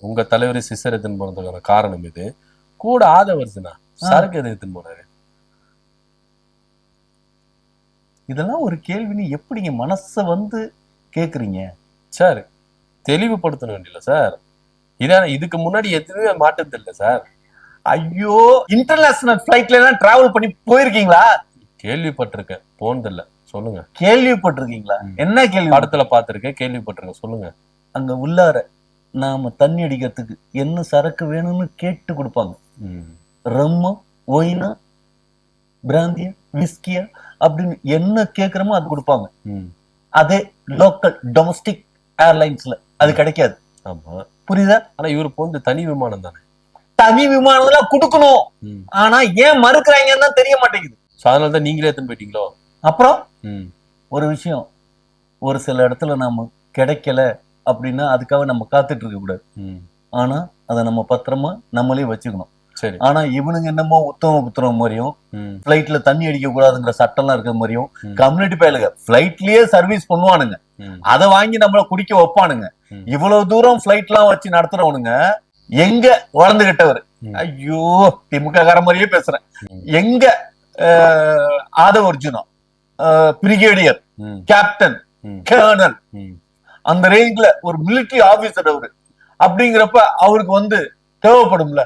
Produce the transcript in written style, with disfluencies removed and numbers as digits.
உங்க தலைவர் சிசர் எடுத்துன்னு போனதுக்கான காரணம் இது. கூட ஆதவர்சனா சரக்கு எது எடுத்துன்னு போனாரு? இதெல்லாம் ஒரு கேள்வின்னு எப்படிங்க மனச வந்து கேக்குறீங்க சார்? தெளிவுபடுத்தணும் வேண்டியல சார். இதான் இதுக்கு முன்னாடி எதுவுமே மாட்டது இல்லை சார். ஐயோ, இன்டர்நேஷனல் பிளைட்ல எல்லாம் டிராவல் பண்ணி போயிருக்கீங்களா? கேள்விப்பட்டிருக்கேன், போனதில்ல. சொல்லுங்க. கேள்விப்பட்டிருக்கீங்களா? என்ன கேள்வி? படத்துல பாத்திருக்கேன், கேள்விப்பட்டிருக்கேன். சொல்லுங்க. அங்க உள்ளார நாம தண்ணி அடிக்கிறதுக்கு என்ன சரக்கு வேணும்னு கேட்டு கொடுப்பாங்க. ரம்மு, ஒயினா, பிராந்தியா, விஸ்கியா அப்படின்னு என்ன கேக்குறமோ அது கொடுப்பாங்க. அதே லோக்கல் டொமஸ்டிக் ஏர்லைன்ஸ்ல அது கிடைக்காது. ஆமா, புரியுதா? ஆனா இவரு போந்து தனி விமானம் தானே. தனி விமானம்ல கொடுக்கணும். ஆனா ஏன் மறுக்கிறாங்கன்னு தான் தெரிய மாட்டேங்குது. அதனாலதான் நீங்களே எடுத்துன்னு போயிட்டீங்களோ? அப்புறம் ஒரு விஷயம், ஒரு சில இடத்துல நாம கிடைக்கல அப்படின்னா அதுக்காக நம்ம காத்துட்டு இருக்க கூடாது. ஆனா அதை நம்ம பத்திரமா நம்மளே வச்சுக்கணும். சரி. ஆனா இவனுங்க என்னமோ உத்தம புத்திரம் மாதிரியும் பிளைட்ல தண்ணி அடிக்க கூடாதுங்கிற சட்டம் எல்லாம் இருக்கிற மாதிரியும் கம்யூனிட்டி பயலுங்க பிளைட்லயே சர்வீஸ் பண்ணுவானுங்க. அதை வாங்கி நம்மள குடிக்க வைப்பானுங்க. இவ்வளவு தூரம் பிளைட் எல்லாம் வச்சு நடத்துறவனுங்க எங்க வளர்ந்துகிட்டவர்? ஐயோ, திமுக கார மாதிரியே பேசுறேன். எங்க Aadhav Arjuna brigadier, captain, colonel, அந்த ரேஞ்ச்ல ஒரு மிலிட்டரி ஆபீசர் அவரு. அப்படிங்கிறப்ப அவருக்கு வந்து தேவைப்படும்ல.